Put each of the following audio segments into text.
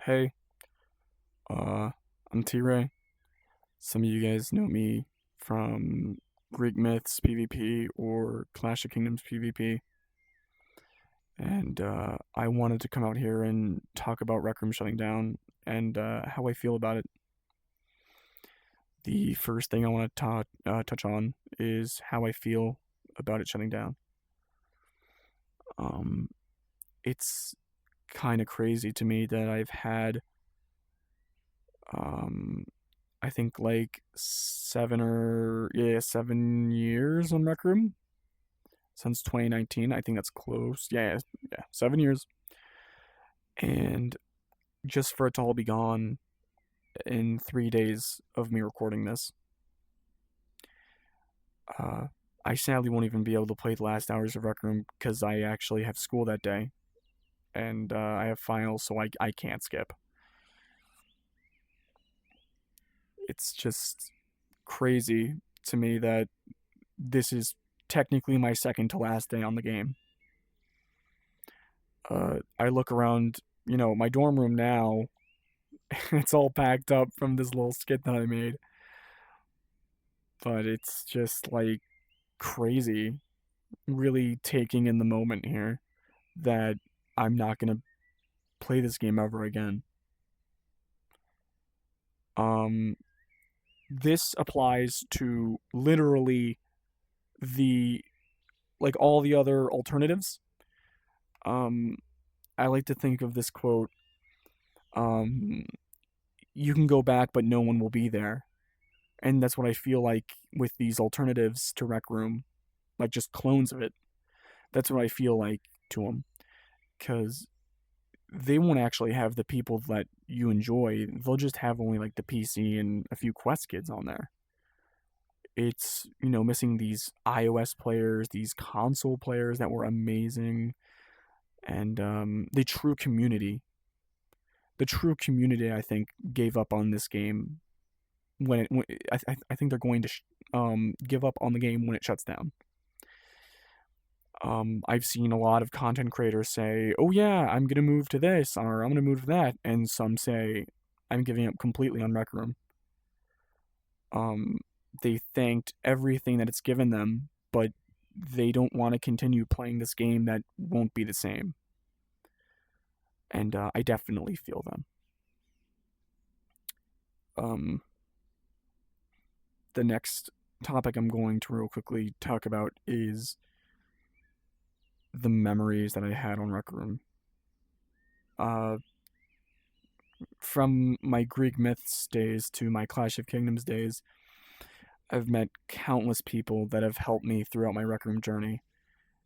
Hey, I'm T-Ray. Some of you guys know me from Greek Myths PvP or Clash of Kingdoms PvP. And I wanted to come out here and talk about RecRoom shutting down and how I feel about it. The first thing I want to touch on is how I feel about it shutting down. Um, it's kind of crazy to me that I've had um, I think like 7 years on Rec Room since 2019. I think that's close. Yeah, 7 years. And just for it to all be gone in 3 days of me recording this, uh, I sadly won't even be able to play the last hours of Rec Room because I actually have school that day and I have finals, so I can't skip. It's just crazy to me that this is technically my second to last day on the game. I look around, my dorm room now. It's all packed up from this little skit that I made, but it's just like crazy, really taking in the moment here that I'm not gonna play this game ever again. Um, this applies to literally the all the other alternatives. Um, I like to think of this quote. Um, you can go back, but no one will be there. And that's what I feel like with these alternatives to Rec Room, like just clones of it. That's what I feel like to them, because they won't actually have the people that you enjoy. They'll just have only like the PC and a few Quest kids on there. It's missing these iOS players, these console players that were amazing, and the true community. The true community, I think, gave up on this game when I think they're going to give up on the game when it shuts down. I've seen a lot of content creators say, "Oh yeah, I'm gonna move to this," or "I'm gonna move to that," and some say, "I'm giving up completely on Rec Room." Um, they thanked everything that it's given them, but they don't want to continue playing this game that won't be the same. And I definitely feel them. Um, the next topic I'm going to real quickly talk about is the memories that I had on Rec Room. Uh, from my Greek myths days to my Clash of Kingdoms days, I've met countless people that have helped me throughout my Rec Room journey,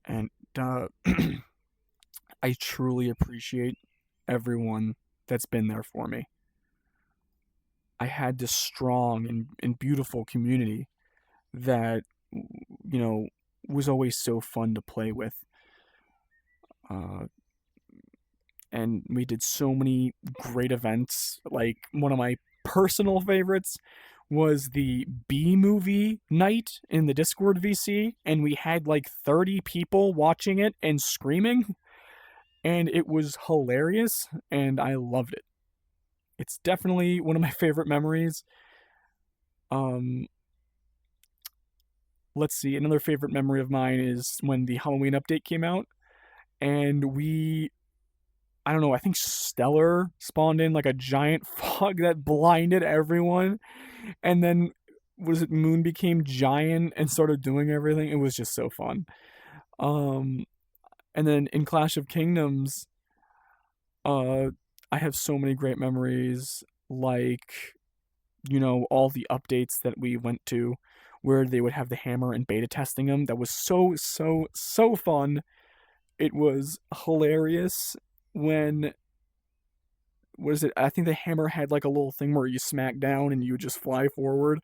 and I truly appreciate everyone that's been there for me. I had this strong and beautiful community that was always so fun to play with. Uh, and we did so many great events. Like one of my personal favorites was the B movie night in the Discord VC, and we had like 30 people watching it and screaming, and it was hilarious, and I loved it. It's definitely one of my favorite memories. Um, let's see, another favorite memory of mine is when the Halloween update came out, and I don't know, I think Stellar spawned in like a giant fog that blinded everyone, and then was it Moon became giant and started doing everything. It was just so fun. Um, and then in Clash of Kingdoms, uh, I have so many great memories, like all the updates that we went to, where they would have the hammer and beta testing them. That was so fun. It was hilarious when was it? I think the hammer had like a little thing where you smack down and you just fly forward.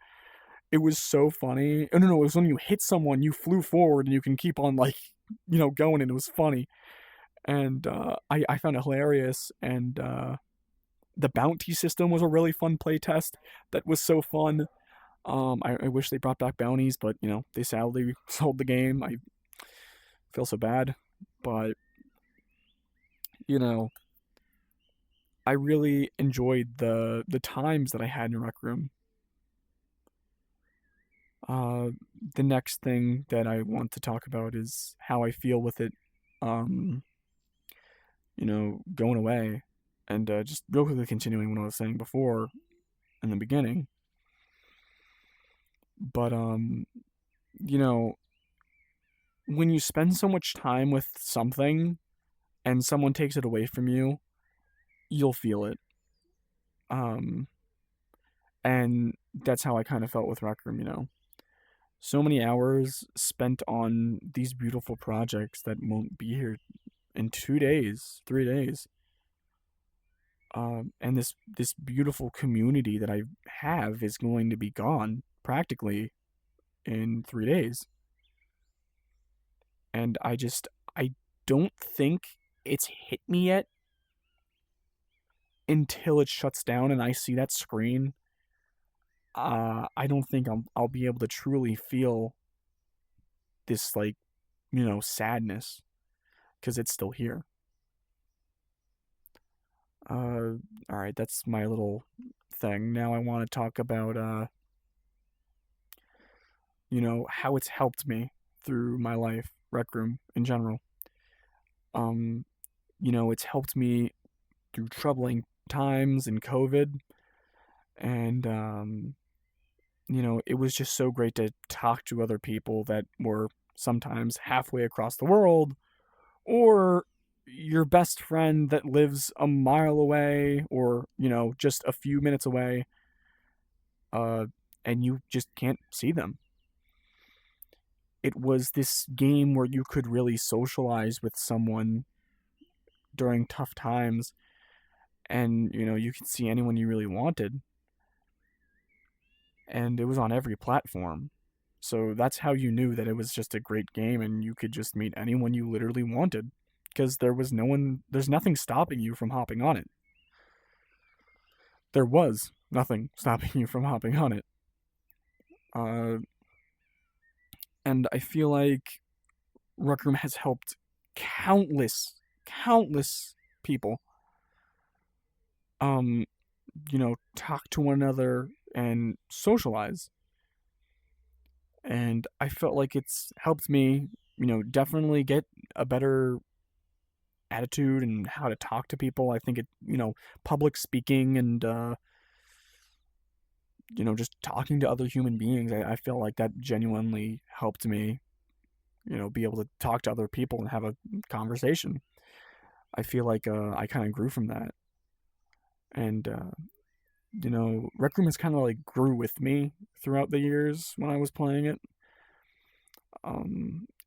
It was so funny. Oh no, it was when you hit someone, you flew forward and you can keep on like going, and it was funny. And I found it hilarious. And the bounty system was a really fun play test. That was so fun. I wish they brought back bounties, but they sadly sold the game. I feel so bad, but you know I really enjoyed the times that I had in Rec Room. Uh, the next thing that I want to talk about is how I feel with it, um, going away. And just real quickly continuing what I was saying before in the beginning. But, you know, when you spend so much time with something and someone takes it away from you, you'll feel it. Um, and that's how I kind of felt with Rec Room. So many hours spent on these beautiful projects that won't be here in 2 days, 3 days. And this beautiful community that I have is going to be gone practically in 3 days. And I don't think it's hit me yet until it shuts down and I see that screen. I don't think I'll be able to truly feel this, like, sadness, because it's still here. All right, that's my little thing. Now I want to talk about how it's helped me through my life, Rec Room in general. Um, it's helped me through troubling times and COVID, and it was just so great to talk to other people that were sometimes halfway across the world, or your best friend that lives a mile away, or just a few minutes away, uh, and you just can't see them. It was this game where you could really socialize with someone during tough times, and you could see anyone you really wanted, and it was on every platform. So that's how you knew that it was just a great game and you could just meet anyone you literally wanted, because there's nothing stopping you from hopping on it. There was nothing stopping you from hopping on it. Uh, and I feel like Rec Room has helped countless people, um, talk to one another and socialize. And I felt like it's helped me, definitely get a better attitude and how to talk to people. I think public speaking and, just talking to other human beings, I feel like that genuinely helped me, be able to talk to other people and have a conversation. I feel like I kind of grew from that. And, Rec Room has kind of like grew with me throughout the years when I was playing it.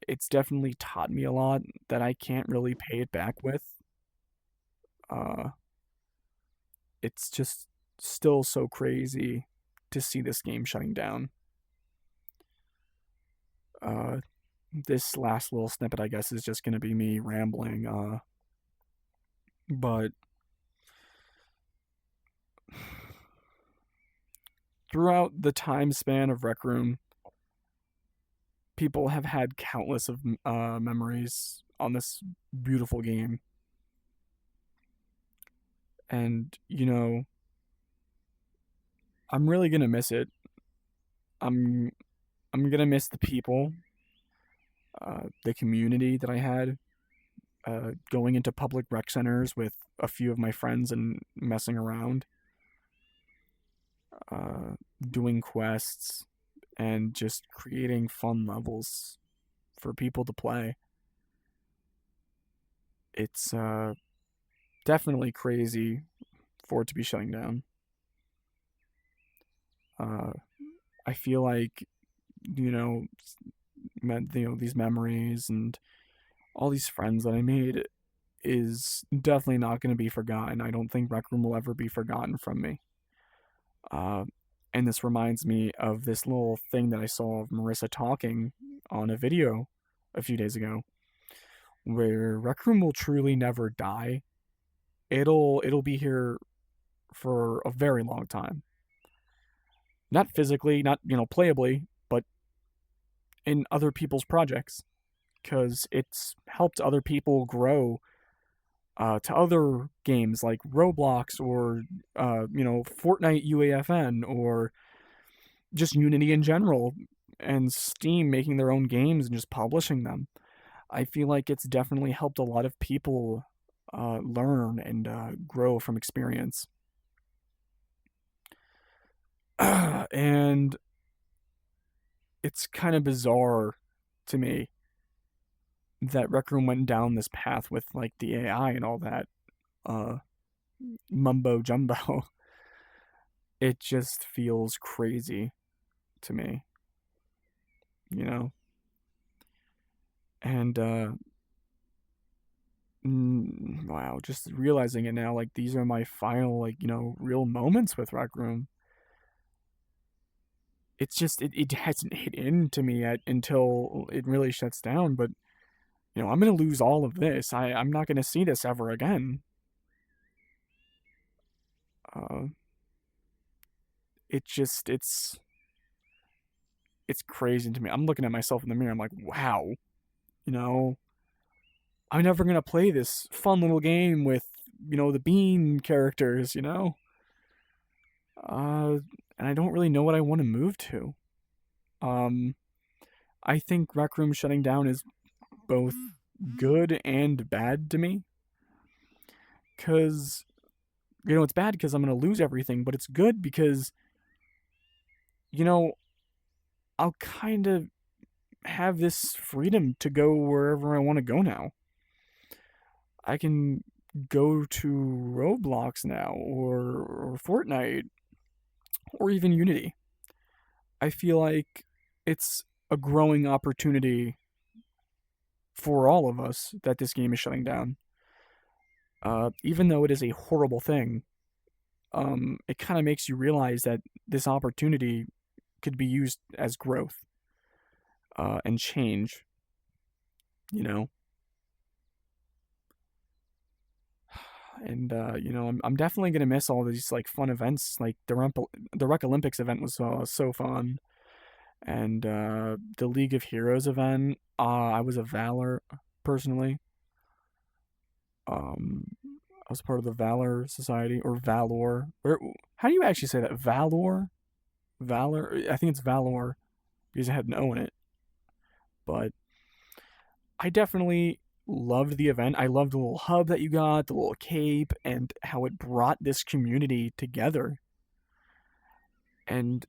It's definitely taught me a lot that I can't really pay it back with. Uh, it's just still so crazy to see this game shutting down. Uh, this last little snippet, I guess, is just gonna be me rambling. But throughout the time span of Rec Room, people have had countless of memories on this beautiful game, and I'm really gonna miss it. I'm I'm gonna miss the people, the community that I had, going into public rec centers with a few of my friends and messing around, uh, doing quests, and just creating fun levels for people to play. It's definitely crazy for it to be shutting down. Uh, I feel like you know, these memories and all these friends that I made is definitely not going to be forgotten. I don't think Rec Room will ever be forgotten from me. Uh, and this reminds me of this little thing that I saw of Marissa talking on a video a few days ago, where Rec Room will truly never die. It'll be here for a very long time. Not physically, not playably, but in other people's projects, because it's helped other people grow to other games like Roblox or Fortnite UAFN or just Unity in general, and Steam making their own games and just publishing them. I feel like it's definitely helped a lot of people learn and grow from experience. And it's kind of bizarre to me that Rec Room went down this path with like the AI and all that uh, mumbo jumbo. It just feels crazy to me, you know? And wow, just realizing it now, like these are my final, like, real moments with Rec Room. It's just, it hasn't hit into me yet until it really shuts down, but, I'm going to lose all of this. I'm not going to see this ever again. Uh, it just, it's crazy to me. I'm looking at myself in the mirror. I'm like, wow, you know, I'm never gonna play this fun little game with, the bean characters, Uh, and I don't really know what I want to move to. Um, I think Rec Room shutting down is both good and bad to me. Cause, it's bad because I'm gonna lose everything, but it's good because, you know, I'll kind of have this freedom to go wherever I want to go now. I can go to Roblox now or Fortnite or even Unity. I feel like it's a growing opportunity for all of us that this game is shutting down. Even though it is a horrible thing, it kind of makes you realize that this opportunity could be used as growth and change, you know? And I'm definitely gonna miss all these like fun events. Like the Rec Olympics event was so fun, and the League of Heroes event. I was a Valor personally. I was part of the Valor Society or Valor. How do you actually say that? Valor, Valor. I think it's Valor because it had an O in it. But I definitely loved the event. I loved the little hub that you got, the little cape, and how it brought this community together. And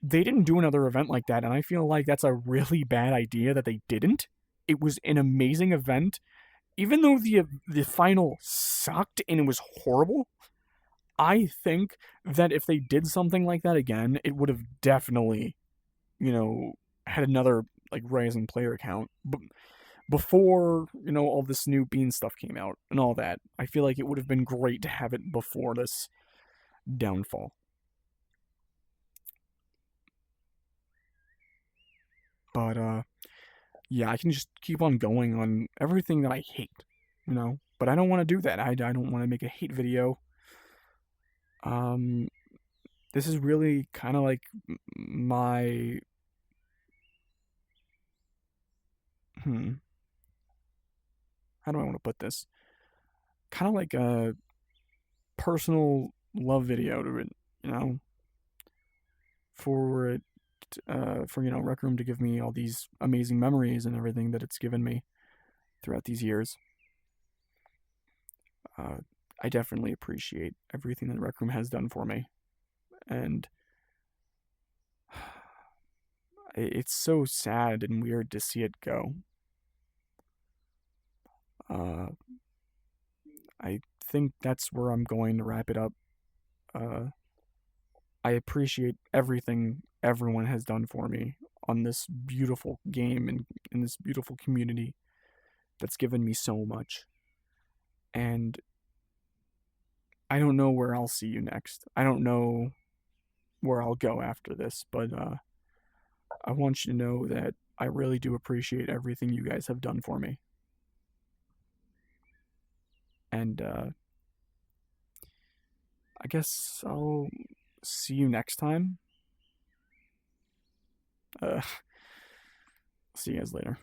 they didn't do another event like that, and I feel like that's a really bad idea that they didn't. It was an amazing event, even though the final sucked and it was horrible. I think that if they did something like that again, it would have definitely, had another like rising player count. But before all this new Bean stuff came out and all that, I feel like it would have been great to have it before this downfall. But yeah, I can just keep on going on everything that I hate, But I don't want to do that. I don't want to make a hate video. Um, this is really kind of like my how do I want to put this? Kind of like a personal love video to it, you know, for it, for Rec Room to give me all these amazing memories and everything that it's given me throughout these years. Uh, I definitely appreciate everything that Rec Room has done for me, and it's so sad and weird to see it go. Uh, I think that's where I'm going to wrap it up. Uh, I appreciate everything everyone has done for me on this beautiful game and in this beautiful community that's given me so much. And I don't know where I'll see you next. I don't know where I'll go after this, but I want you to know that I really do appreciate everything you guys have done for me. And I guess I'll see you next time. See you guys later.